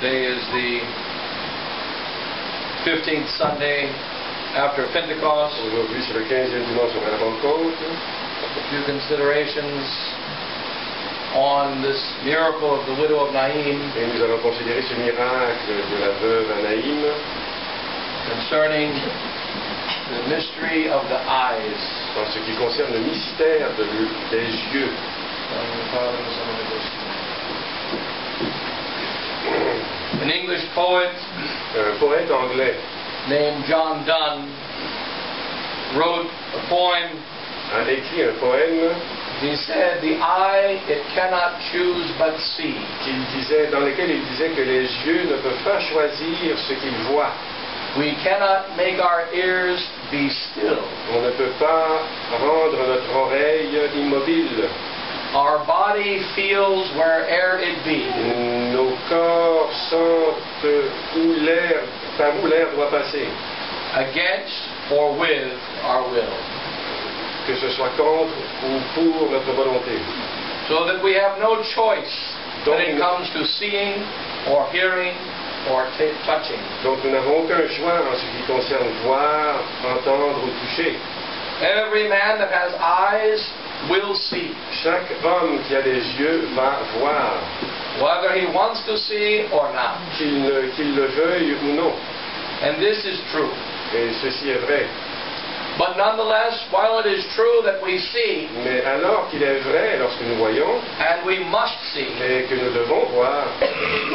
Today is the 15th Sunday after Pentecost. Aujourd'hui, c'est le 15e dimanche après la Pentecôte. A few considerations on this miracle of the widow of Naim. Et nous allons considérer ce miracle de la veuve à Naïm Concerning the mystery of the eyes. en ce qui concerne le mystère des yeux. An English poet Un poète anglais named John Donne wrote a poem. a écrit un poème He said, "The eye, it cannot choose but see." dans lequel il disait que les yeux ne peuvent pas choisir ce qu'ils voient. We cannot make our ears be still. On ne peut pas rendre notre oreille immobile. Our body feels where'er it be. Nos corps sentent par où l'air doit passer, Against or with our will. que ce soit contre ou pour notre volonté. So that we have no choice when it comes to seeing or hearing or touching. Donc nous n'avons aucun choix en ce qui concerne voir, entendre ou toucher. Every man that has eyes will see, Chaque homme qui a des yeux va voir, whether he wants to see or not. qu'il le veuille ou non. And this is true. Et ceci est vrai. But nonetheless, while it is true that we see, Mais alors qu'il est vrai lorsque nous voyons and we must see, et que nous devons voir,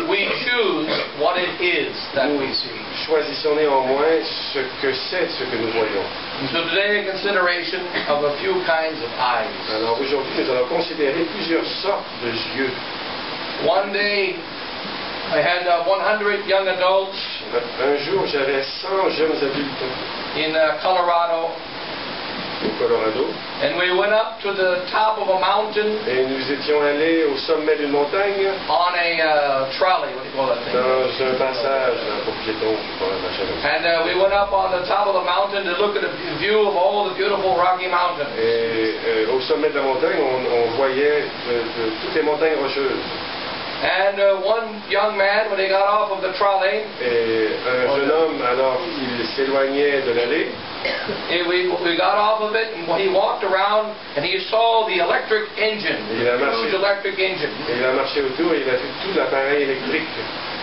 we choose what it is that we see. choisissons néanmoins ce que c'est ce que nous voyons. And so today, a consideration of a few kinds of eyes. Alors aujourd'hui, nous allons considérer plusieurs sortes de yeux. One day, I had 100 young adults Un jour, j'avais 100 jeunes adultes in Colorado, au Colorado and we went up to the top of a mountain et nous étions allés au sommet d'une montagne on a trolley, what do you call that thing? dans un passage pour piétons, je crois, machin. And we went up on the top of the mountain to look at a view of all the beautiful Rocky Mountains. Et au sommet de la montagne, on voyait toutes les montagnes rocheuses. And one young man, when he got off of the trolley, Et un jeune homme, alors qu'il s'éloignait de l'allée, we got off of it, and he walked around, and he saw the electric engine, Il a marché. huge electric engine. et il a marché autour et il a vu tout l'appareil électrique.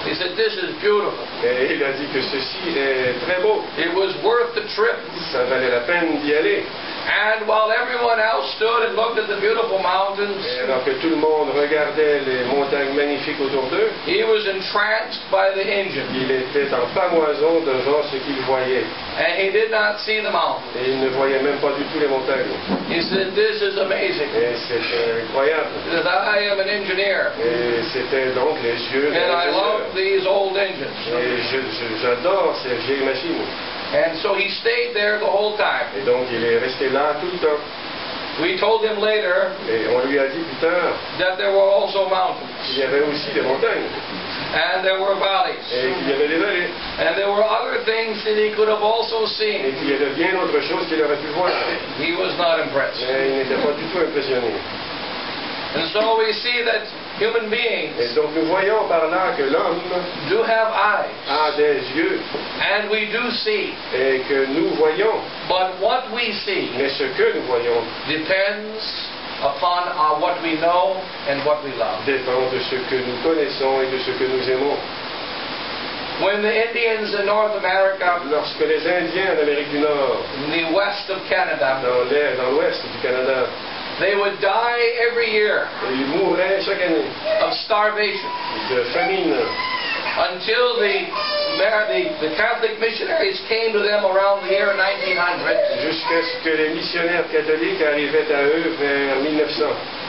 He said, "This is beautiful." Et il a dit que ceci est très beau. It was worth the trip. Ça valait la peine d'y aller. And while everyone else stood and looked at the beautiful mountains, Et alors que tout le monde regardait les montagnes magnifiques autour d'eux, he was entranced by the engine. il était en pamoison devant ce qu'il voyait. And he did not see the mountains. Et il ne voyait même pas du tout les montagnes. He said, "This is amazing." Et c'était incroyable. He said, "I am an engineer, Et c'était donc les yeux and I de love these old engines." Et j'adore ces vieilles machines. And so he stayed there the whole time. Et donc il est resté là tout le temps. We told him later Et on lui a dit plus tard that there were also mountains, qu'il y avait aussi des montagnes. and there were valleys, Et qu'il y avait des vallées. and there were other things that he could have also Et seen. qu'il y avait bien autre chose qu'il aurait pu voir. He was not impressed. Mais il n'était pas du tout impressionné. And so we see that human beings Et donc nous voyons par là que l'homme do have eyes, a des yeux and we do see. et que nous voyons. But what we see Mais ce que nous voyons depends upon what we know and what we love. dépend de ce que nous connaissons et de ce que nous aimons. When the Indians in North America, Lorsque les Indiens en Amérique du Nord, in the west of Canada, dans l'ouest du Canada, they would die every year ils mouraient chaque année of starvation de famine until the Catholic missionaries came to them around the year 1900. jusqu'à ce que les missionnaires catholiques arrivaient à eux vers 1900.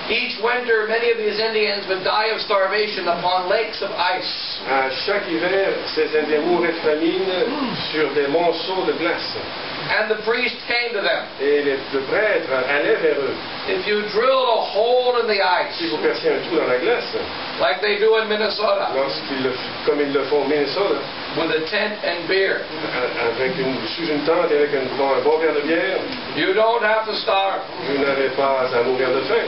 Each winter, many of these Indians would die of starvation upon lakes of ice. À chaque hiver, ces Indiens mouraient de famine sur des monceaux de glace. And the priest came to them. Et le prêtre allait vers eux. If you drill a hole in the Si ice, vous perciez un trou dans la glace, like they do in Minnesota, comme ils le font au Minnesota, with a tent and beer, sous une tente avec un bon verre de bière, you don't have to starve. vous n'avez pas à mourir de faim.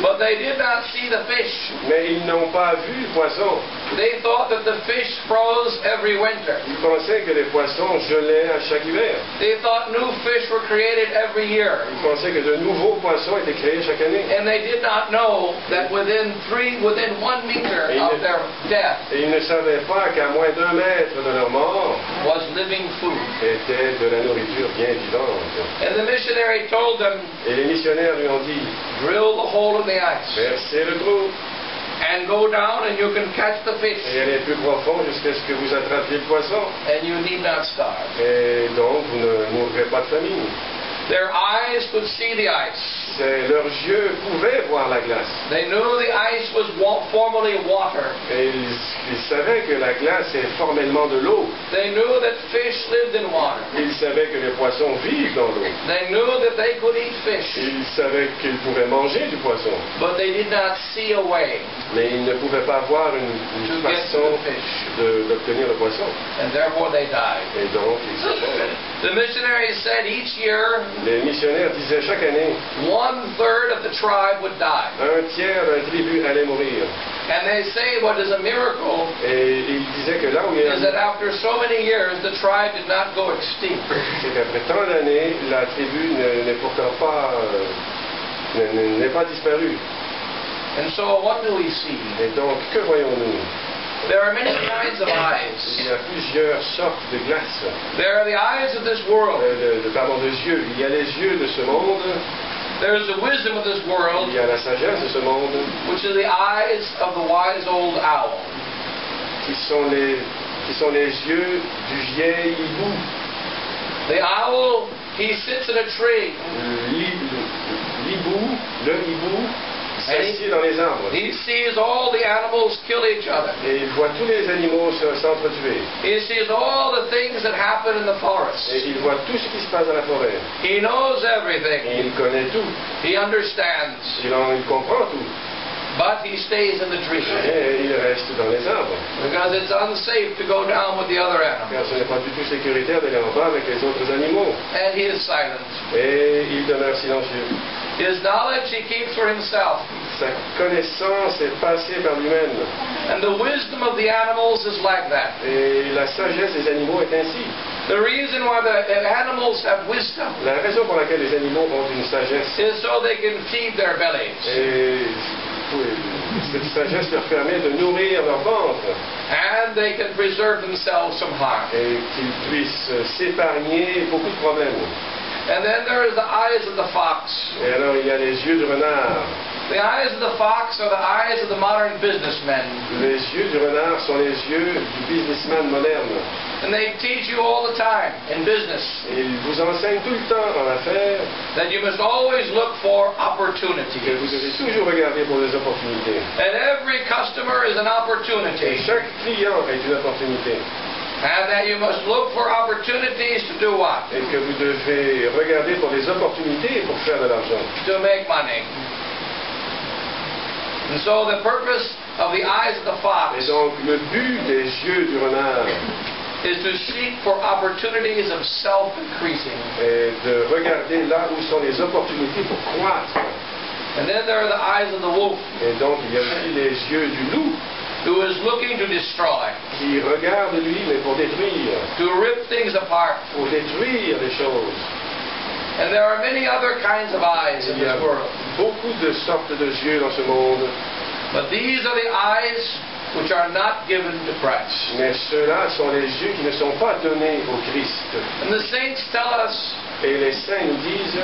But they did not see the fish. Mais ils n'ont pas vu le poisson. They thought that the fish froze every winter. Ils pensaient que les poissons gelaient à chaque hiver. They thought new fish were created every year. Ils pensaient que de nouveaux poissons étaient créés chaque année. And they did not know that within 1 meter of their death Et ils ne savaient pas qu'à moins d'1 mètre de leur mort was living food. était de la nourriture bien vivante. And the missionary told them, Et les missionnaires lui ont dit, drill the hole in the ice percez le trou and go down and you can catch the fish. et allez plus profond jusqu'à ce que vous attrapiez le poisson. And you need not starve. Et donc vous ne mourrez pas de famine. Their eyes could see the ice. Leurs yeux pouvaient voir la glace. They knew the ice was formerly water. Et ils savaient que la glace est formellement de l'eau. They knew that fish lived in water. Ils savaient que les poissons vivent dans l'eau. They knew that they could eat fish. Ils savaient qu'ils pouvaient manger du poisson. But they did not see a way Mais ils ne pouvaient pas voir une to get to façon the fish. d'obtenir le poisson. And therefore they died. Et donc, ils sont morts. The missionaries said each year Les missionnaires disaient chaque année, 1/3 of the tribe would die. un tiers d'un tribu allait mourir. And they say what is a miracle Et ils disaient que là où il y a... is that after so many years the tribe did not go extinct. C'est qu'après tant d'années, la tribu n'est pourtant pas... n'est pas disparue. And so what do we see? Et donc, que voyons-nous? There are many kinds of eyes. Il y a plusieurs sortes de glaces. There are the eyes of this world. Pardon, de yeux. Il y a les yeux de ce monde. There is the wisdom of this world, Il y a la sagesse de ce monde. which is the eyes of the wise old owl. Qui sont les yeux du vieil hibou. The owl, he sits in a tree. L'hibou, le hibou, s'assied dans les arbres. He sees all the animals kill each other. Et il voit tous les animaux s'entretuer. He sees all the things that happen in the forest. Et il voit tout ce qui se passe dans la forêt. He knows Et everything. il connaît tout. He understands. Il comprend tout. But he stays in the tree. Et il reste dans les arbres. Because it's unsafe to go down with the other animals. Car ce n'est pas du tout sécuritaire d'aller en bas avec les autres animaux. And he is silent. Et il demeure silencieux. His knowledge he keeps for himself. Sa connaissance est passée par lui-même. And the wisdom of the animals is like that. Et la sagesse des animaux est ainsi. The reason why the animals have wisdom La raison pour laquelle les animaux ont une sagesse, is so they can feed their bellies. et cette sagesse leur permet de nourrir leur ventre And they can preserve themselves from harm. et qu'ils puissent s'épargner beaucoup de problèmes. And then there is the eyes of the fox. Et alors il y a les yeux du renard. The eyes of the fox are the eyes of the modern businessmen. Les yeux du renard sont les yeux du businessman moderne. And they teach you all the time in business Et ils vous enseignent tout le temps en affaires that you must always look for que vous opportunities. devez toujours regarder pour les opportunités. And every customer is an Et opportunity. chaque client est une opportunité. And that you must look for opportunities to do what? Et que vous devez regarder pour les opportunités pour faire de l'argent. To make money. And so the purpose of the eyes of the fox Et donc le but des yeux du renard is to seek for opportunities of self-increasing. est de regarder là où sont les opportunités pour croître. And then there are the eyes of the wolf, Et donc il y a aussi les yeux du loup who is looking to destroy, qui regarde lui mais pour détruire, to rip things apart. pour détruire les choses. And there are many other kinds of eyes in Il y a this world. beaucoup de sortes de yeux dans ce monde, But these are the eyes which are not given to Christ. mais ceux-là sont les yeux qui ne sont pas donnés au Christ. And the saints tell us Et les saints nous disent,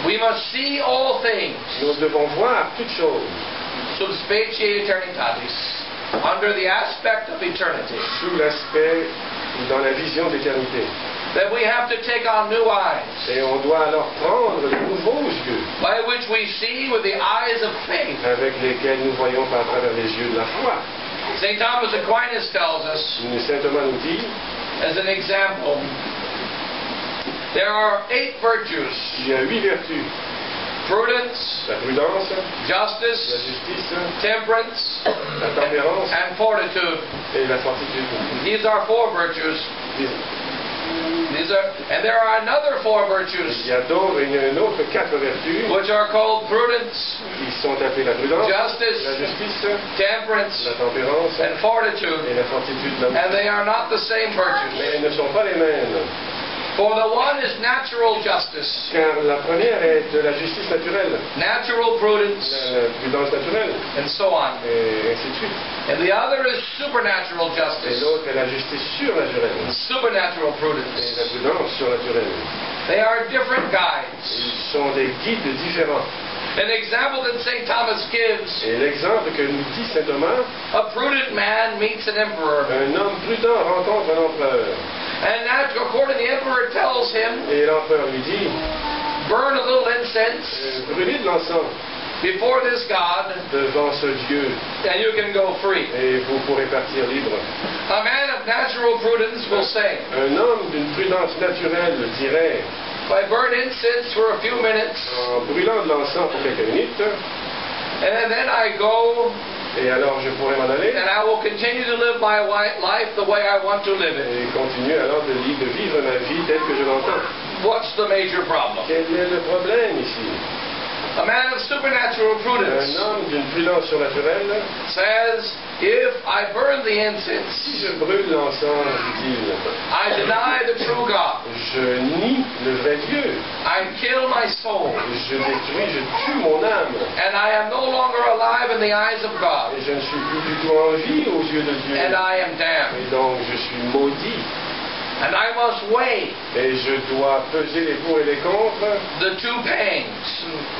we must see all things nous devons voir toutes choses sub specie eternitatis, under the aspect of eternity. sous l'aspect ou dans la vision d'éternité. That we have to take on new eyes, Et on doit alors prendre de nouveaux yeux by which we see with the eyes of faith. avec lesquels nous voyons par travers les yeux de la foi. St. Thomas Aquinas tells us, Saint Thomas nous dit, as an example, There are 8 virtues. Il y a 8 vertus. Prudence, La prudence, la justice, justice, temperance, la tempérance and fortitude. et la fortitude. These are 4 virtues. And there are another 4 virtues, Il y a une autre 4 vertus which are called prudence, qui sont appelées la prudence, justice, la justice, temperance, la tempérance and fortitude. et la fortitude. And they are not the same virtues. Mais elles ne sont pas les mêmes. For the one is natural justice, Car la première est de la justice naturelle, natural prudence, la prudence naturelle, and so on. et ainsi de suite. And the other is supernatural Et justice, l'autre est la justice surnaturelle, supernatural et prudence. la prudence surnaturelle. They are different guides. Ils sont des guides différents. An example that St. Thomas gives, Et l'exemple que nous dit saint Thomas, a prudent man meets an emperor. un homme prudent rencontre un empereur. And that, according to the emperor, tells him, Et l'empereur lui dit, burn a little incense brûlez de l'encens before this God, devant ce Dieu, and you can go free. et vous pourrez partir libre. A man of natural prudence will say, Un homme d'une prudence naturelle dirait, if I burn incense for a few minutes, en brûlant de l'encens pour quelques minutes, and then I go, et alors je pourrais m'en aller, and I will continue to live my life the way I want to live it. et continuer alors de vivre ma vie telle que je l'entends. What's the major problem? Quel est le problème ici? A man of supernatural Un prudence homme d'une prudence surnaturelle, says, if I burn the incense, si je brûle l'encens, dit-il, I deny the true God. je nie le vrai Dieu, I kill my soul, je détruis, je tue mon âme, and I am no longer alive in the eyes of God, et je ne suis plus du tout en vie aux yeux de Dieu, and I am damned. et donc je suis maudit, And I must weigh et je dois peser les pour et les contre, the 2 pains.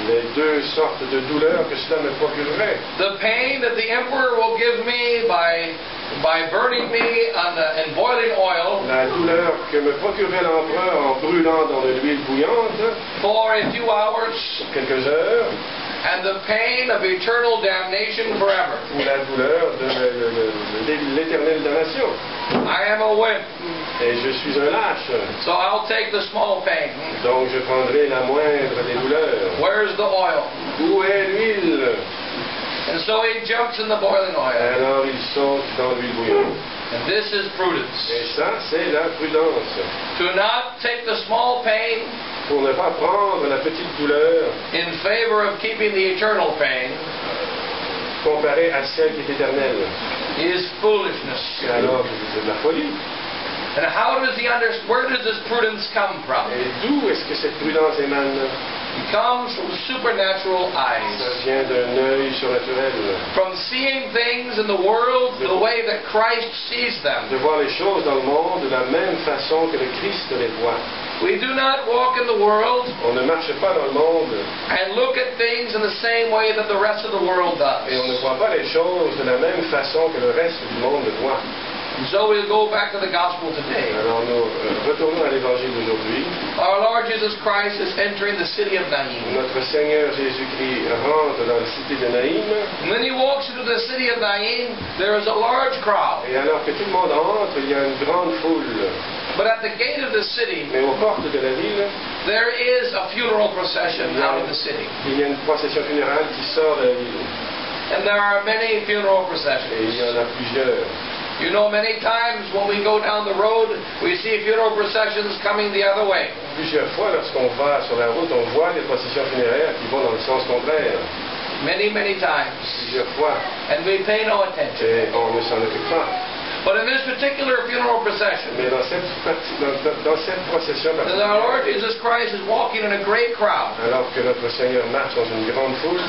les 2 sortes de douleurs que cela me procurerait. The pain that the emperor will give me by burning me in boiling oil La douleur que me procurerait l'empereur en brûlant dans de l'huile bouillante for a few hours, pour quelques heures, and the pain of eternal damnation forever. ou la douleur de l'éternelle damnation. I am a wimp, Et je suis un lâche, so I'll take the small pain. donc je prendrai la moindre des douleurs. Where's the oil? Où est l'huile? And so he jumps in the boiling oil. Alors il saute dans l'huile bouillante. And this is prudence. Et ça, c'est la prudence. To not take the small pain Pour ne pas prendre la petite douleur in favor of keeping the eternal pain comparée à celle qui est éternelle. is foolishness. Alors c'est de la folie. And where does this prudence come from? Et d'où est-ce que cette prudence émane? It comes from supernatural Ça eyes. vient d'un œil surnaturel. From seeing things in the world the way that Christ sees them. De voir les choses dans le monde de la même façon que le Christ les voit. We do not walk in the world On ne marche pas dans le monde and look at things in the same way that the rest of the world et on ne does. voit pas les choses de la même façon que le reste du monde le voit. And so we'll go back to the gospel today. Alors nous retournons à l'évangile d'aujourd'hui. Our Lord Jesus Christ is entering the city of Naim. Notre Seigneur Jésus-Christ rentre dans la cité de Naïm. And when he walks into the city of Naim, there is a large crowd. Et alors que tout le monde entre, il y a une grande foule. But at the gate of the city, Mais aux portes de la ville, there is a funeral procession out of the city. il y a une procession funérale qui sort de la ville. And there are many funeral Et il processions. y en a plusieurs. You know, many times when we go down the road, we see funeral processions coming the other way. Plusieurs fois, lorsqu'on va sur la route, on voit des processions funéraires qui vont dans le sens contraire. Many times. Plusieurs fois. And we pay no attention. Et on ne s'en occupe pas. But in this particular funeral procession, Mais dans cette procession our particulière, Lord Jesus Christ is walking in a great crowd. alors que notre Seigneur marche dans une grande foule,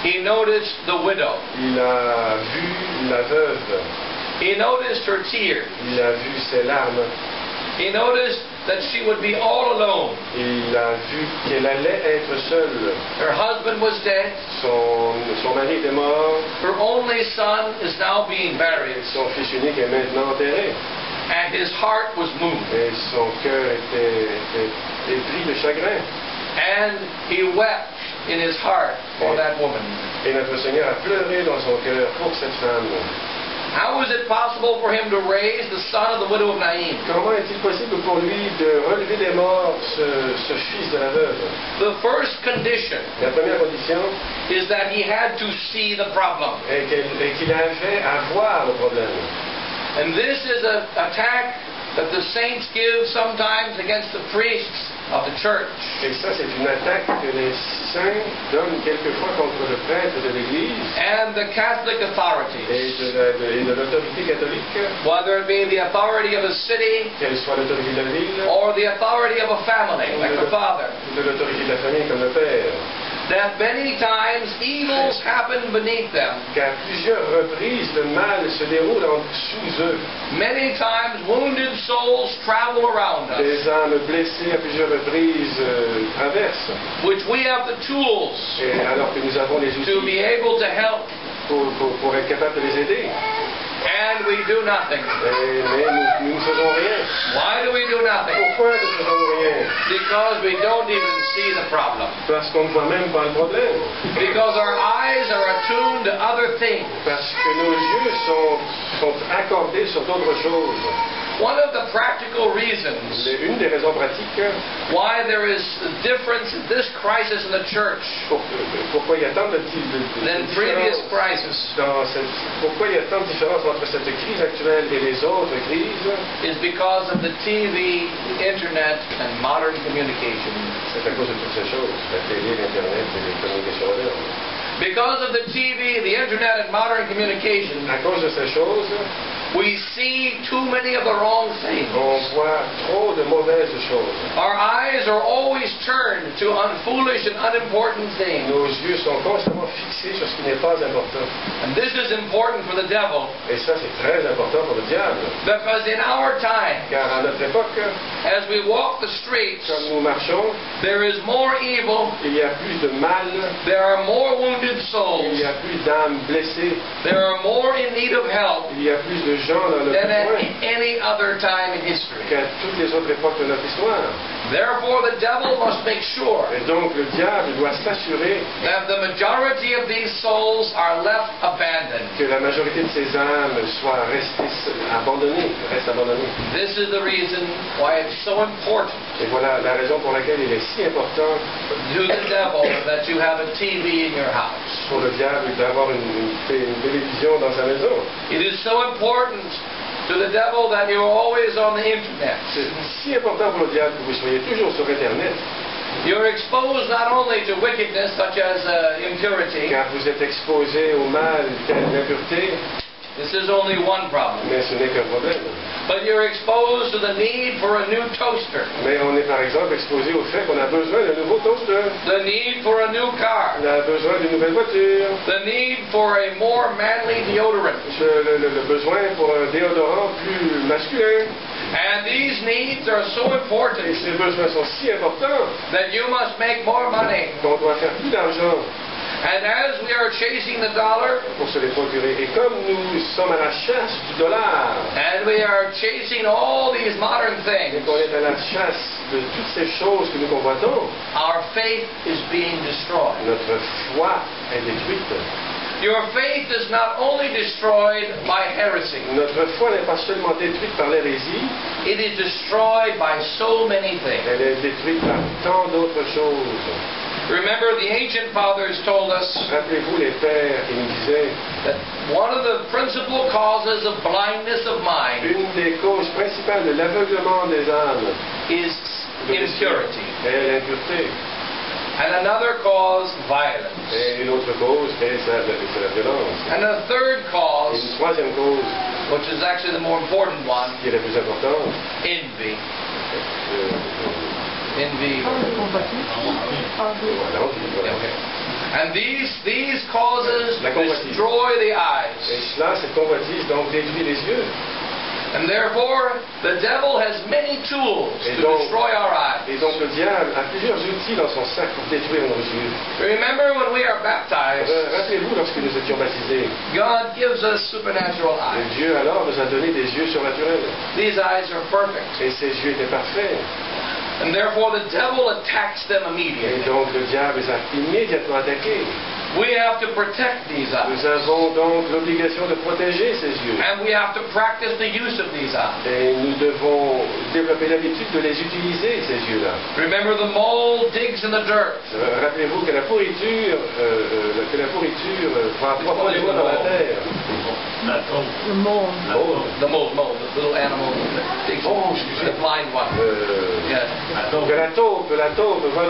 He noticed the widow. il a vu la veuve, He noticed her tears. il a vu ses larmes, He noticed that she would be all alone. il a vu qu'elle allait être seule. Her husband was dead. Son mari était mort, Her only son is now being buried. son fils unique est maintenant enterré. And his heart was moved. Et son cœur était pris de chagrin. And he wept in his heart for that woman. Et notre Seigneur a pleuré dans son cœur pour cette femme. How was it possible for him to raise the son of the widow of Nain? Comment est-il possible pour lui de relever des morts ce fils de la veuve? The first condition La première condition is that he had to see the problem. est qu'il avait à voir le problème. And this is an attack that the saints give sometimes against the priests of the church. Et ça, c'est une attaque que les saints donnent quelquefois contre le prêtre de l'Église And the Catholic authorities, et de l'autorité catholique, whether it be the authority of a city qu'elle soit l'autorité de la ville or the authority of a family, like the father, ou de l'autorité de la famille comme le père. that many times evils happen beneath them. Qu'à plusieurs reprises, le mal se déroule sous eux. Many times wounded souls travel around us, Des âmes blessées à plusieurs reprises traversent. which we have the tools Et alors que nous avons les to outils be able to help, pour être capables de les aider. and we do nothing. Mais nous ne faisons rien. Why do we do nothing? Pourquoi ne faisons-nous rien? Because we don't even see the problem. Parce qu'on ne voit même pas le problème. Because our eyes are attuned to other things. Parce que nos yeux sont accordés sur d'autres choses. One of the practical reasons Une des raisons pratiques why there is a difference in this crisis in the church pourquoi il y a tant de than previous différences crises pourquoi il y a tant de différences entre cette crise actuelle et les autres crises, is because of the TV, the internet, and modern communication. c'est à cause de toutes ces choses, la télé, l'Internet et les communications modernes. Because of the TV, the internet, and modern communication, À cause de ces choses, we see too many of the wrong things. on voit trop de mauvaises choses. Our eyes are always turned to unfoolish and unimportant things. Nos yeux sont constamment fixés sur ce qui n'est pas important. And this is important for the devil, Et ça, c'est très important pour le diable. because in our time, Car à notre époque, as we walk the streets, comme nous marchons, there is more evil, il y a plus de mal, there are more wounded il souls, y a plus d'âmes blessées, there are more in need of help il y a plus de gens dans le than at besoin any other time in history. qu'à toutes les autres époques de notre histoire. Therefore, the devil must make sure Et donc le diable doit s'assurer that the majority of these souls are left abandoned. que la majorité de ces âmes soient restent abandonnées. This is the reason why it's so important Et voilà la raison pour laquelle il est si important to the devil that you have a TV in your house. pour le diable d'avoir une télévision dans sa maison. It is so important to the devil that you're always on the internet. C'est si important pour le diable que vous soyez toujours sur Internet, You're exposed not only to wickedness such as impurity. car vous êtes exposé au mal tel l'impureté, This is only one problem. mais ce n'est qu'un problème. But you're exposed to the need for a new toaster, Mais on est par exemple exposé au fait qu'on a besoin d'un nouveau toaster, the need for a new car, on a besoin d'une nouvelle voiture, the need for a more manly deodorant. le besoin pour un déodorant plus masculin. And these needs are so important Et ces besoins sont si importants that you must make more money. qu'on doit faire plus d'argent And as we are chasing the dollar, pour se les procurer. Et comme nous sommes à la chasse du dollar, and we are chasing all these modern et things, qu'on est à la chasse de toutes ces choses que nous convoitons, our faith is being destroyed. notre foi est détruite. Your faith is not only destroyed by heresy, Notre foi n'est pas seulement détruite par l'hérésie, it is destroyed by so many things. elle est détruite par tant d'autres choses. Remember, the ancient fathers told us Rappelez-vous les pères qui nous disaient, that one of the principal causes of blindness of mind une des causes principales de l'aveuglement des âmes is impurity, est l'impureté. and another cause, violence, Et une autre cause est la violence. and a third Et cause, une troisième cause, which is actually the more important one, qui est la plus importante, envy. euh, Envy. voilà, Okay. And these causes La convoitise. destroy the Et eyes. cela, cette convoitise, donc détruit les yeux. And therefore, the devil has many tools Et to donc- destroy our eyes. Et donc le diable a plusieurs outils dans son sac pour détruire nos yeux. Remember when we are baptized, Rappelez-vous lorsque nous étions baptisés, God gives us supernatural et eyes. Dieu alors nous a donné des yeux surnaturels. These eyes are perfect. Et ces yeux étaient parfaits. And therefore the devil attacks them Et immediately. donc le diable les a immédiatement attaqués. We have to protect these eyes. Nous avons donc l'obligation de protéger ces yeux. And we have to practice the use of these eyes. Et nous devons développer l'habitude de les utiliser, ces yeux-là. Remember, the mole digs in the dirt. Rappelez-vous que la pourriture va profondément dans la terre. The mole. The mole, the little animal that digs, the blind one. Yeah. Que la taupe va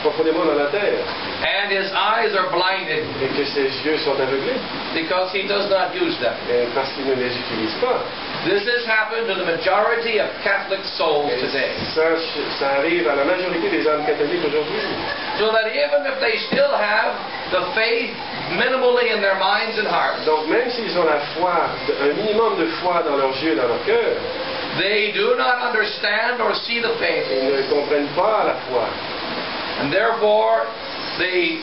profondément dans la terre. And his eyes are blinded Et que ses yeux sont aveuglés. because he does not use them. Parce qu'il ne les utilise pas. This has happened to the majority of Catholic souls Et today. ça arrive à la majorité des âmes catholiques aujourd'hui. So that even if they still have the faith minimally in their minds and hearts, Donc même s'ils ont la foi, un minimum de foi dans leurs yeux, dans leur cœur, they do not understand or see the faith. ils ne comprennent pas la foi. And therefore, they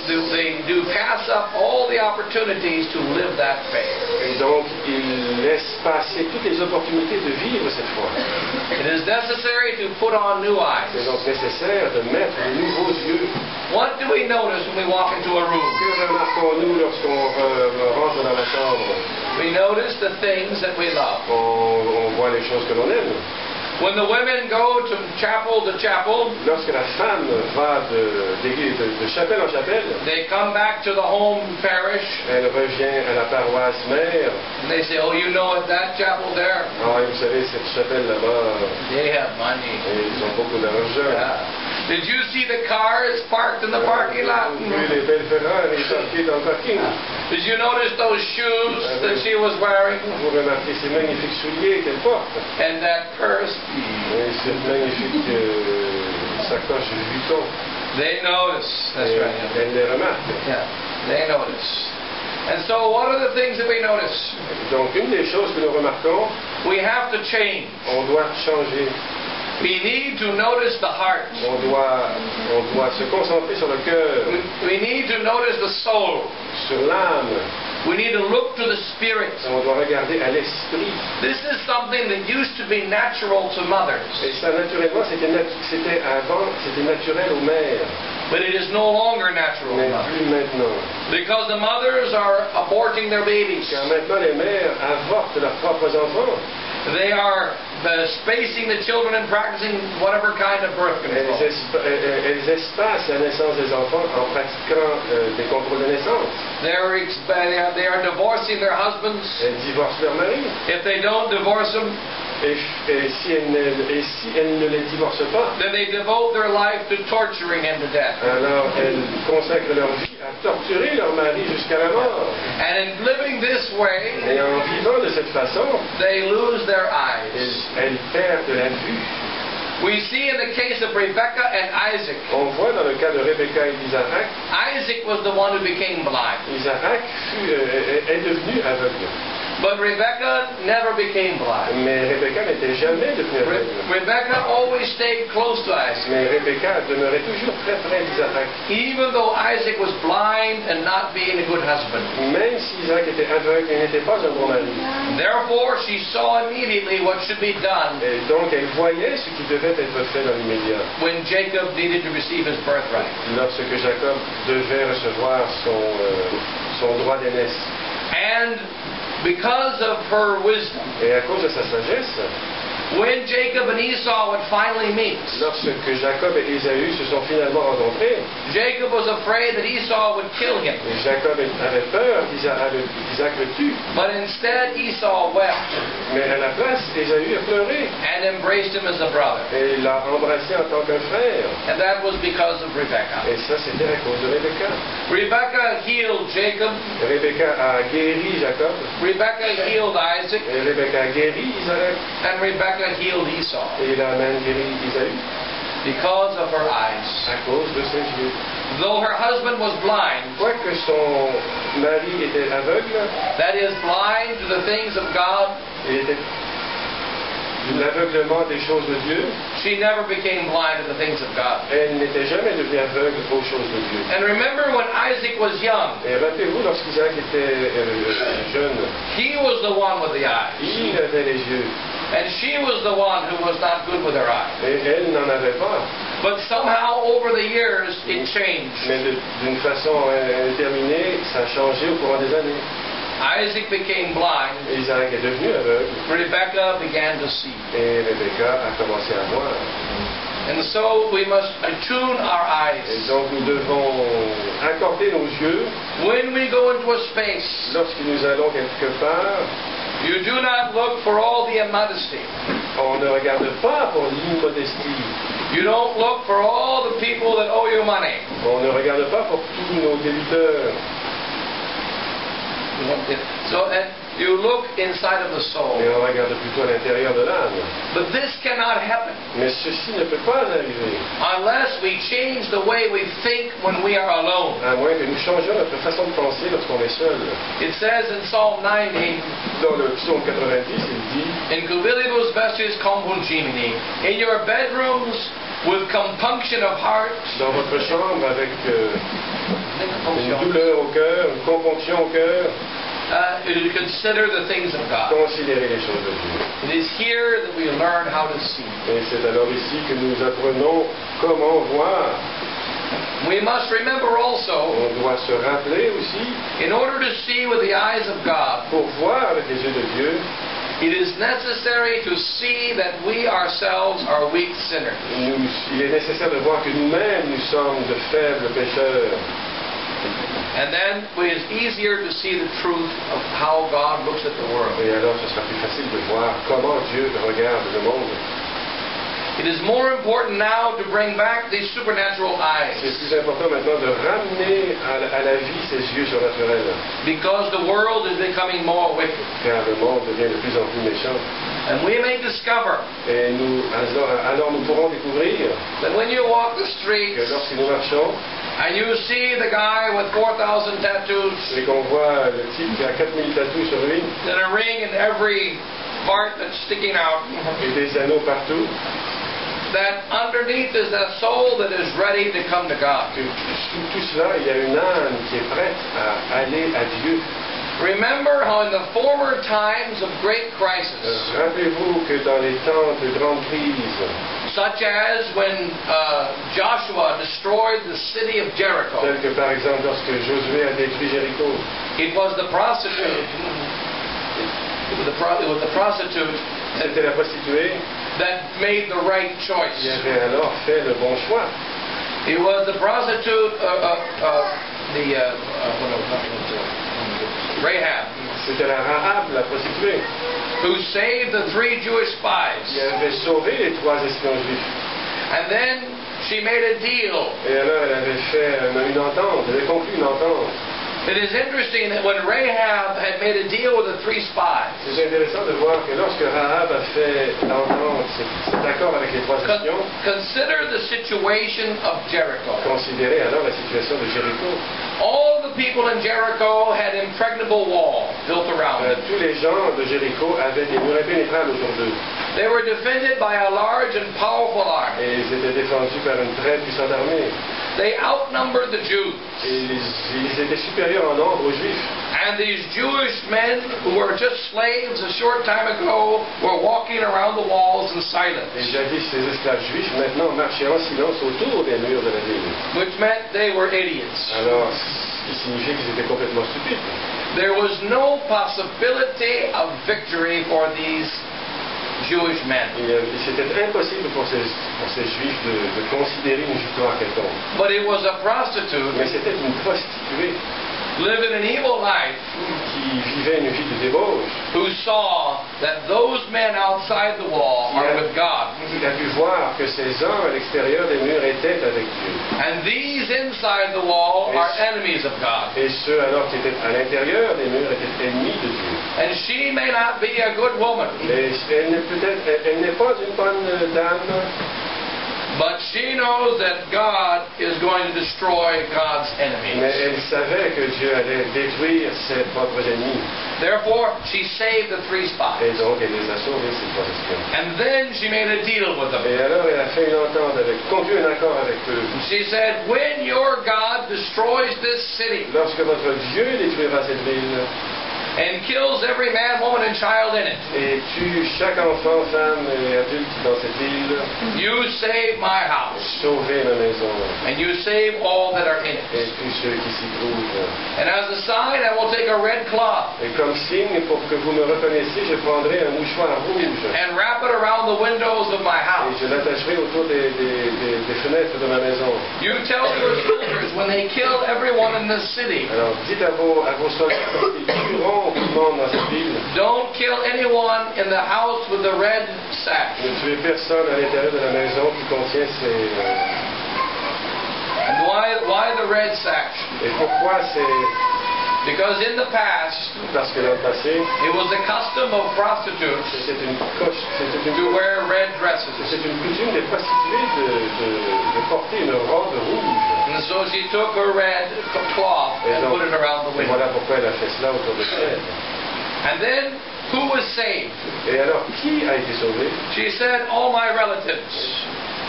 do pass up all the opportunities to live that faith. Et donc ils laissent passer toutes les opportunités de vivre cette foi. It is necessary to put on new C'est eyes. donc nécessaire de mettre de nouveaux yeux. What do we notice when we walk into a room? Que remarquons-nous lorsqu'on rentre dans la chambre? We notice the things that we love. On voit les choses que l'on aime. When the women go to chapel, Lorsque la femme va de chapelle en chapelle, they come back to the home parish, elle revient à la paroisse mère. and they say, oh, you know at that chapel there, Ah, et vous savez, cette chapelle là-bas, they have money. ils ont beaucoup d'argent. Yeah. Did you see the cars parked in the parking lot? Vous avez vu les belles Ferrari parquées dans le parking. Did you notice those shoes that she was wearing? Vous remarquez ces magnifiques souliers qu'elle porte. And that purse? Et cette magnifique sacoche de Vuitton. They notice. That's Et right. elle les remarque. Yeah, they notice. And so what are the things that we notice? Donc, une des choses que nous remarquons, We have to change. on doit changer. We need to notice the heart. On doit se concentrer sur le cœur, We need to notice the soul. sur l'âme. We need to look to the spirit. On doit regarder à l'esprit. This is something that used to be natural to mothers, Et ça, naturellement, c'était naturel aux mères, but it is no longer natural to mais mothers. plus maintenant. Because the mothers are aborting their babies. Car maintenant, les mères avortent leurs propres enfants. They are spacing the children and practicing whatever kind of birth control. Elles espacent la naissance des enfants en pratiquant des contrôles de naissance. They are divorcing their husbands. Elles divorcent leur mari. If they don't divorce them, Et si elles ne les divorcent pas, then they devote their life to torturing him to death. alors elles consacrent leur vie à torturer leur mari jusqu'à la mort. And in living this way, Et en vivant de cette façon, they lose their eyes. elles perdent la vue. We see in the case of Rebekah and Isaac, On voit dans le cas de Rebecca et d'Isaac, Isaac was the one who became blind. Isaac est devenu aveugle. But Rebekah never became blind. Mais Rebecca n'était jamais devenue aveugle. Rebekah always stayed close to Isaac. Mais Rebecca demeurait toujours très près d'Isaac. Even though Isaac was blind and not being a good husband. Même si Isaac était aveugle et n'était pas un bon mari. Therefore, she saw immediately what should be done Et donc elle voyait ce qui devait être fait dans l'immédiat. when Jacob needed to receive his birthright. Lorsque Jacob devait recevoir son droit d'aînesse. And because of her wisdom, Et à cause de sa sagesse, when Jacob and Esau would finally meet, lorsque Jacob et Ésaü se sont finalement rencontrés, Jacob was afraid that Esau would kill him. et Jacob avait peur qu'Isaac le tue. But instead, Esau wept Mais à la place, Ésaü a pleuré and embraced him as a brother. et l'a embrassé en tant qu'un frère. And that was because of Rebekah. Et ça, c'était à cause de Rebecca. Rebekah healed Jacob. Rebecca a guéri Jacob, Rebekah healed Isaac. et Rebecca a guéri Isaac, And Rebekah healed Esau et il a même guéri Isaü because of her eyes. à cause de ses yeux. Though her husband was blind, Quoique son mari était aveugle, that is, blind to the things of God, il était l'aveuglement des choses de Dieu, she never became blind to the things of God. elle n'était jamais devenue aveugle aux choses de Dieu. And remember when Isaac was young, Et rappelez-vous, lorsqu'Isaac était jeune, he was the one with the eyes. il avait les yeux, And she was the one who was not good with her eyes. et elle n'en avait pas. But somehow over the years it changed. Mais d'une façon indéterminée, ça a changé au courant des années. Isaac became blind. Isaac est devenu aveugle. Rebecca began to see. Et Rebecca a commencé à voir. And so we must attune our eyes. Et donc nous devons accorder nos yeux. When we go into a space, Lorsque nous allons quelque part, you do not look for all the immodesty. on ne regarde pas pour l'immodestie. You don't look for all the people that owe you money. On ne regarde pas pour tous nos débiteurs. So you look inside of the soul. Mais on regarde plutôt à l'intérieur de l'âme. But this cannot happen Mais ceci ne peut pas arriver, unless we change the way we think when we are alone. à moins que nous changions notre façon de penser lorsqu'on est seul. It says in Psalm 90, Dans le psaume 90, il dit in cubilibus vestis compungimini, in your bedrooms with compunction of heart, dans votre chambre avec une douleur au cœur, une compunction au cœur, you consider the things of God. considérez les choses de Dieu. It is here that we learn how to see. Et c'est alors ici que nous apprenons comment voir. We must remember also, On doit se rappeler aussi, in order to see with the eyes of God, pour voir avec les yeux de Dieu, it is necessary to see that we ourselves are weak sinners. il est nécessaire de voir que nous-mêmes, nous sommes de faibles pécheurs. And then it is easier to see the truth of how God looks at the world. Et alors, ce sera plus facile de voir comment Dieu regarde le monde. It is more important now to bring back these supernatural eyes, C'est plus important maintenant de ramener à la vie ces yeux surnaturels, because the world is becoming more wicked. car le monde devient de plus en plus méchant. And we may discover Et alors nous pourrons découvrir that when you walk the que streets lorsque nous marchons and you see the guy with 4,000 tattoos et qu'on voit le type qui a 4000 tatous sur lui and a ring in every part that's sticking out, et des anneaux partout, that underneath is a soul that is ready to come to God. que sous tout cela, il y a une âme qui est prête à aller à Dieu. Remember how in the former times of great crisis, Rappelez-vous que dans les temps de grande crise, such as when Joshua destroyed the city of Jericho, tel que par exemple lorsque Josué a détruit Jéricho, it was the prostitute. It was the prostitute c'était la prostituée that made the right choice. qui avait alors fait le bon choix. It was the prostitute, Rahab, C'était la Rahab, la prostituée, who saved the 3 Jewish qui spies. avait sauvé les 3 espions juifs. And then she made a deal. Et alors elle avait fait une entente, elle avait conclu une entente. It is interesting that when Rahab had made a deal with the 3 spies, C'est intéressant de voir que lorsque Rahab a fait l'entente, cet accord avec les 3 espions, consider the situation of Jericho. considérez alors la situation de Jéricho. All the people in Jericho had impregnable walls built around it. Tous les gens de Jéricho avaient des murs impénétrables autour d'eux. They were defended by a large and powerful army. Et ils étaient défendus par une très puissante armée. They outnumbered the Jews. Et ils étaient supérieurs en nombre aux Juifs. And these Jewish men who were just slaves a short time ago were walking around the walls in silence, Et jadis, ces esclaves juifs maintenant marchaient en silence autour des murs de la ville. which meant they were idiots. Alors, ce qui signifiait qu'ils étaient complètement stupides. There was no possibility of victory for these Jewish men. Et c'était impossible pour ces juifs de considérer une victoire quelconque. But it was a prostitute Mais c'était une prostituée living an evil life qui vivait une vie de débauche, who saw that those men outside the wall are with God. qui a pu voir que ces hommes à l'extérieur des murs étaient avec Dieu. And these inside the wall are enemies of God. Et ceux alors qui étaient à l'intérieur des murs étaient ennemis de Dieu. And she may not be a good woman, Mais elle n'est pas une bonne dame, but she knows that God is going to destroy God's mais enemies. elle savait que Dieu allait détruire ses propres ennemis. Therefore, she saved the 3 Et spies. donc elle les a sauvés, ces 3 espions. And then she made a deal with them. Et alors elle a fait une entente conclu un accord avec eux. She said, when your God destroys this city, Lorsque votre Dieu détruira cette ville, and kills every man, woman, and child in it. et tue chaque enfant, femme et adulte dans cette ville, You save my house, sauvez ma maison and you save all that are in et it. tous ceux qui s'y trouvent. And as a sign, I will take a red cloth Et comme signe, pour que vous me reconnaissiez, je prendrai un mouchoir rouge and wrap it around the windows of my et house. je l'attacherai autour des fenêtres de ma maison. You tell your soldiers when they kill everyone in this city, Alors dites à vos soldats qu'ils tueront tout le monde dans cette ville. don't kill anyone in the house with the red sash. Ne tuez personne à l'intérieur de la maison qui contient ces... And why the red sash? Et pourquoi c'est... Because in the past, Parce que dans le passé, it was the custom of prostitutes c'était une to wear red dresses. coutume des prostituées de porter une robe rouge. And so she took her red cloth Et and donc, put it around the window. voilà pourquoi elle a fait cela autour de elle. And then, who was saved? Et alors, qui a été sauvé? She said, all my relatives.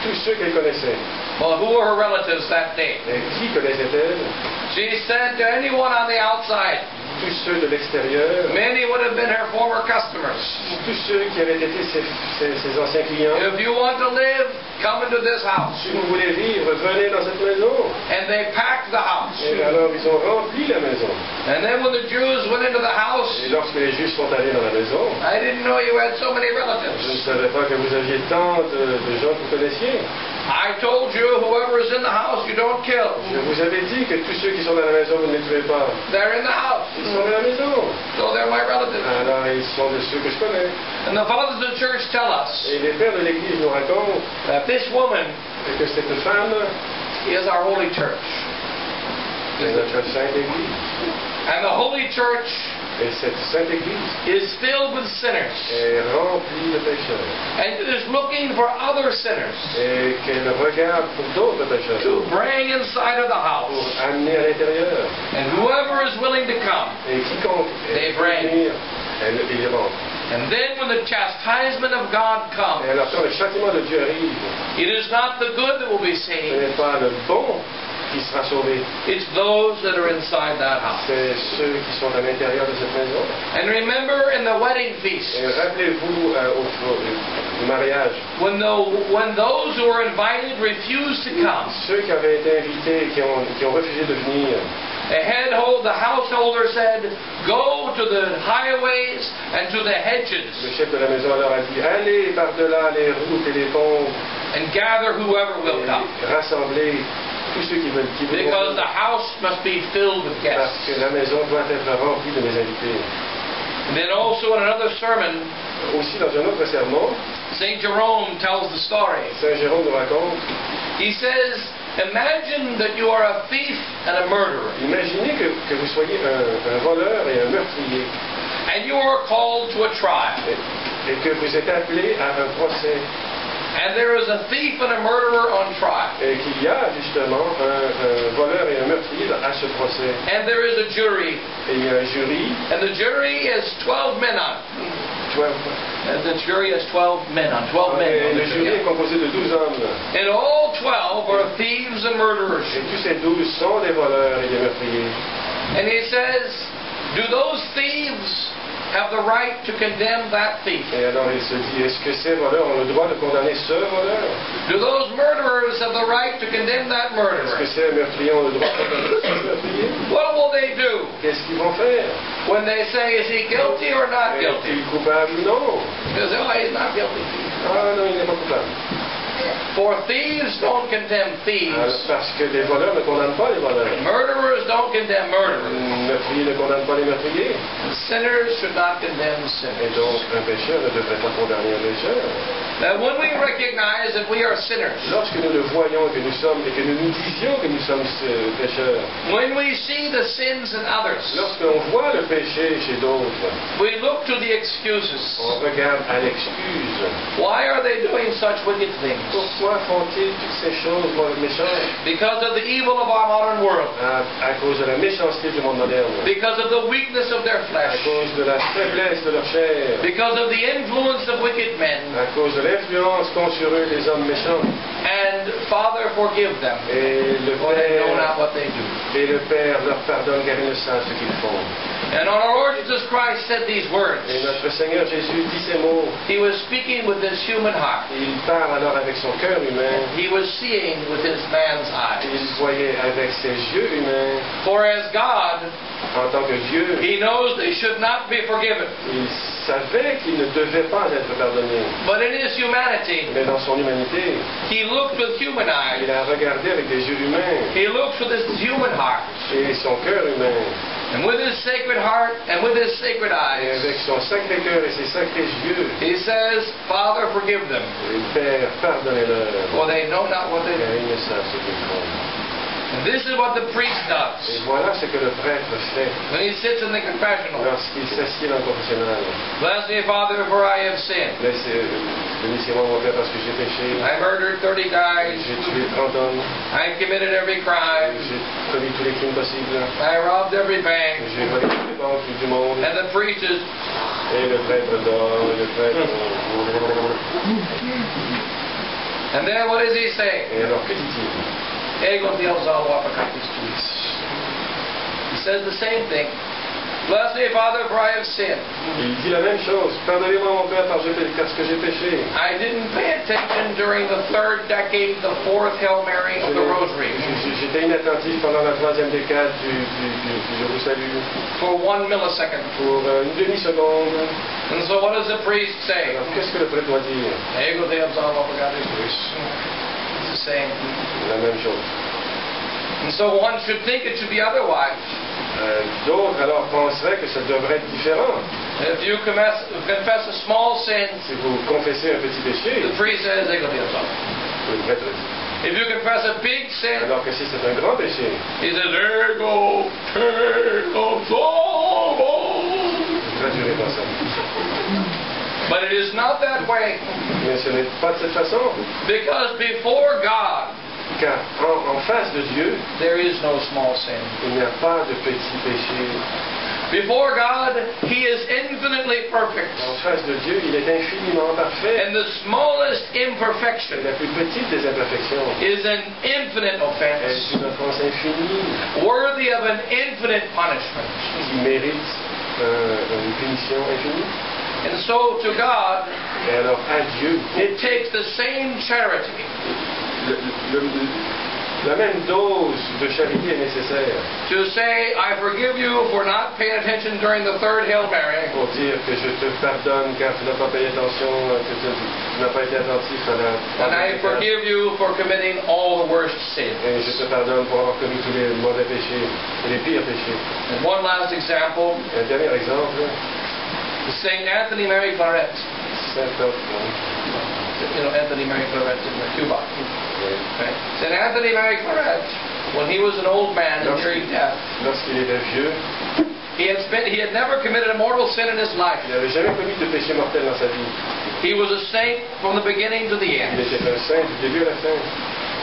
Tous ceux qu'elle connaissait. Well, who were her relatives that day? Et qui connaissait-elle? She said to anyone on the outside. Tous ceux de l'extérieur. Many would have been her former customers. Tous ceux qui avaient été ses anciens clients. If you want to live, come into this house. Si vous voulez vivre, venez dans cette maison. And they packed the house. Et alors, ils ont rempli la maison. And then when the Jews went into the house, Et lorsque les Juifs sont allés dans la maison, I didn't know you had so many je ne relatives. savais pas que vous aviez tant de gens que vous connaissiez. I told you whoever is in the house, you don't kill. Je vous avais dit que tous ceux qui sont dans la maison, vous ne les tuez pas. They're in the house. Ils sont dans la maison. So they're my relatives. Alors, ils sont de ceux que je connais. And the fathers of the church tell us Et les pères de l'Église nous racontent that this woman que cette femme is our holy church. est notre Sainte Église. And the holy church Et cette Sainte Église is filled with sinners. est remplie de pécheurs. And it is looking for other sinners Et qu'elle regarde pour d'autres pécheurs. to bring inside of the Pour house. amener à l'intérieur. And whoever is willing to come. Et quiconque They veut bring. venir, elle y rentre. And then when the chastisement of God Et comes, alors quand le châtiment de Dieu arrive, it is not the good that will be ce saved. n'est pas le bon qui sera sauvé. It's those that are inside that house. C'est ceux qui sont à l'intérieur de cette maison. And remember in the wedding feast, Et rappelez-vous au mariage, when those who were invited refused to come, ceux qui avaient été invités et qui ont refusé de venir, the householder said, go to the highways and to the hedges le chef de la maison leur a dit, allez par-delà les routes et les ponts and gather whoever will come. et rassemblez tous ceux qui veulent Because the house must be filled with parce guests. que la maison doit être remplie de mes invités. And then also in another sermon, Aussi dans un autre sermon, St. Jerome tells the story. Saint Jérôme nous raconte, He says, imagine that you are a thief and a murderer, imaginez que vous soyez un voleur et un meurtrier and you are called to a trial. et que vous êtes appelé à un procès And there is a thief and a murderer on trial. et qu'il y a justement un voleur et un meurtrier à ce procès. And there is a jury. Et il y a un jury, And the jury is 12 men on. 12, And the jury has 12 men on. 12 men et on le the jury est jury. composé de 12 hommes. And all 12 are thieves and murderers. Et tous ces 12 sont des voleurs et des meurtriers. And he says, do those thieves have the right to condemn that thief? Et alors il se dit, est-ce que ces voleurs ont le droit de condamner ce voleur? Do those murderers have the right to condemn that Est-ce que murderer? ces meurtriers ont le droit de condamner ce meurtrier? What will they do Qu'est-ce qu'ils vont faire? when they say, is he guilty or not guilty? Est-il coupable ou non? They say, oh, he's not guilty. Ah non, il n'est pas coupable. For thieves don't condemn thieves. Parce que les voleurs ne condamnent pas les voleurs. Murderers don't condemn murderers. Les meurtriers ne condamnent pas les meurtriers. Sinners should not condemn Et sinners. donc, un pécheur ne devrait pas condamner un pécheur. Now, when we recognize that we are sinners, Lorsque nous le voyons que nous sommes, et que nous nous disions que nous sommes pécheurs, when we see the sins in others, lorsqu'on voit le péché chez d'autres, we look to the excuses. on regarde à l'excuse. Why are they doing such wicked things? Pourquoi font-ils toutes ces choses méchantes? Because of the evil of our modern world. À cause de la méchanceté du monde moderne. Because of the weakness of their À flesh. cause de la faiblesse de leur chair. Because of the influence of wicked men. À cause de l'influence qu'ont sur eux les hommes méchants. And Father, forgive them, Et le for they know Père, not what they do. et le Père leur pardonne car ils ne savent ce qu'ils font. And our Lord Jesus Christ said these words. Et notre Seigneur Jésus dit ces mots. He was speaking with his human heart. Il parle alors avec son cœur humain. He was seeing with his man's eyes. Il voyait avec ses yeux humains. For as God, en tant que Dieu, He knows they should not be forgiven. Il savait qu'il ne devait pas être pardonné. But in His humanity, Mais dans son humanité, He looked with human eyes. il a regardé avec des yeux humains. He looks with His human heart. Et son cœur humain. And with His sacred heart and with His sacred Et eyes, avec son sacré cœur et ses sacrés yeux, He says, Father, forgive them, et Père, pardonnez-leur, for they know not what they car do. ils ne savent ce qu'ils font. And this is what the priest Et does voilà ce que le prêtre fait when he sits in the confessional. lorsqu'il s'assied dans le confessionnal. Bless me, Father, for I have sinned. Bénissez-moi, mon Père, parce que j'ai péché. I murdered 30 guys. J'ai tué 30 hommes. I committed every crime. J'ai commis tous les crimes possibles. I robbed every bank. J'ai volé toutes les banques du monde. And the priest is... Et le prêtre dort, et le prêtre... And then what does he say? Et alors, que dit-il? He says the same thing. Bless me, Father, for I have sinned. Il dit la même chose. Pardonnez-moi, mon Père, parce que j'ai péché. I didn't pay attention during the third decade, the fourth Hail Mary of the Rosary. J'étais inattentif pendant la troisième décade du Je vous salue. For 1 millisecond. Pour une demi-seconde. And so what does the priest say? Alors, qu'est-ce que le prêtre doit dire? It's the same. La même chose. And so one should think it should be otherwise. D'autres alors penseraient que ça devrait être différent. If you confess a small sin, Si vous confessez un petit péché, the priest says, le prêtre dit. if you confess a big sin, Alors que si c'est un grand péché, he says, ego, traduirez pas ça. But it is not that way. Mais ce n'est pas de cette façon. Because before God, Car en face de Dieu, there is no small sin. il n'y a pas de petit péché. Before God, He is infinitely perfect. En face de Dieu, il est infiniment parfait. And the smallest Et imperfection la plus petite des imperfections is an infinite est offense, une offense infinie worthy of an infinite punishment. qui mérite une punition infinie. And so to God, Et alors à Dieu, it takes the same charity la même dose de charité est nécessaire to say, I forgive you for not paying attention during the third Hail Mary, pour dire que je te pardonne car tu n'as pas payé attention, que tu n'as pas été attentif à la and I forgive you for committing all the worst sins. et je te pardonne pour avoir commis tous les mauvais péchés et les pires péchés. And one last example, Un dernier exemple, Saint Anthony Mary Claret. Anthony Mary Claret in Cuba. Okay. Saint Anthony Mary Claret, when he was an old man and nearing death, Lorsqu'il était vieux, he had never committed a mortal sin in his life. il n'avait jamais commis de péché mortel dans sa vie. He was a saint from the beginning to the Il end. était un saint du début à la fin.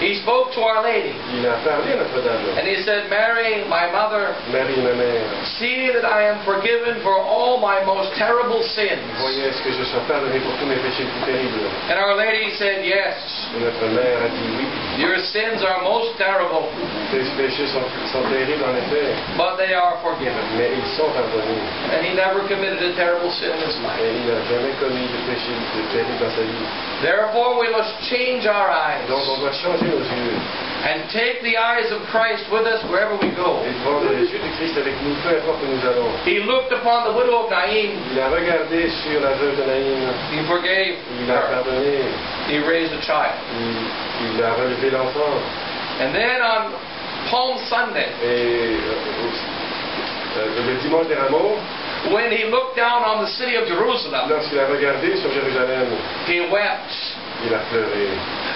He spoke to Our Lady, Il a parlé à Notre-Dame. and he said, Mary, my mother, Marie, ma mère, see that I am forgiven for all my most terrible sins. voyez, est-ce que je sois pardonné pour tous mes péchés les plus terribles? And Our Lady said, yes, Et notre mère a dit oui. your sins are most terrible, Tes péchés sont terribles en effet, but they are forgiven. mais ils sont pardonnés. And he never committed a terrible sin in his life. Et il n'a jamais commis de péché terrible dans sa vie. Therefore, we must change our eyes Donc on doit changer nos yeux and take the eyes of Christ with us wherever we go. et prendre les yeux du Christ avec nous, peu importe où nous allons. He looked upon the widow of Nain. Il a regardé sur la veuve de Naïm. He forgave Il a her. pardonné. He raised a child. Il a relevé l'enfant. And then on Palm Sunday, Et le dimanche des Rameaux, when he looked down on the city of Jerusalem, lorsqu'il a regardé sur Jérusalem, he wept il a pleuré.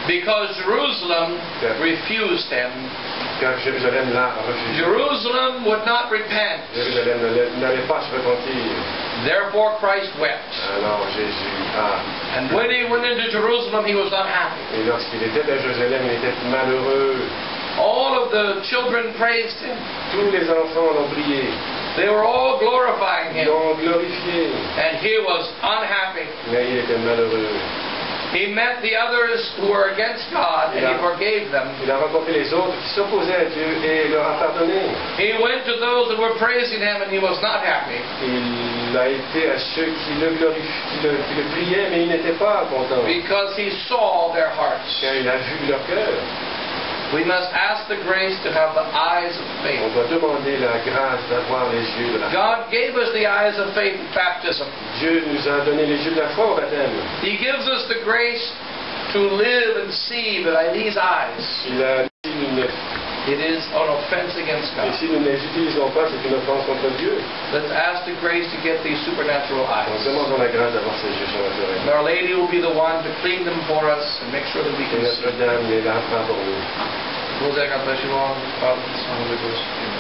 because Jerusalem refused him. Car Jérusalem l'a refusé. Jerusalem would not repent. Jérusalem n'allait pas se repentir. Therefore Christ wept. Alors Jésus a. And when he went into Jerusalem, he was unhappy. Et lorsqu'il était à Jérusalem, il était malheureux. All of the children praised him. Tous les enfants l'ont prié. They were all glorifying Ils him. l'ont glorifié. And he was unhappy. Mais il était malheureux. He met the others who were against God and he forgave them. Il a rencontré les autres qui s'opposaient à Dieu et leur a pardonné. He went to those that were praising him and he was not happy. Il a été à ceux qui le priaient, mais il n'était pas content. Because he saw their hearts. Car il a vu leur cœur. We must ask the grace to have the eyes of faith. On doit demander la grâce d'avoir les yeux de la foi. God gave us the eyes of faith at baptism. Dieu nous a donné les yeux de la foi au baptême. He gives us the grace to live and see by these eyes. It is an offense against God. Et si nous ne les utilisons pas, c'est une offense contre Dieu. Let's ask the grace to get these supernatural eyes. Nous demandons la grâce d'avoir ces yeux surnaturels. And Our Lady will be the one to clean them for us and make sure that we Et can see. Notre Dame les lavera pour nous. God bless you all. Father, Son, and Holy Ghost. Amen.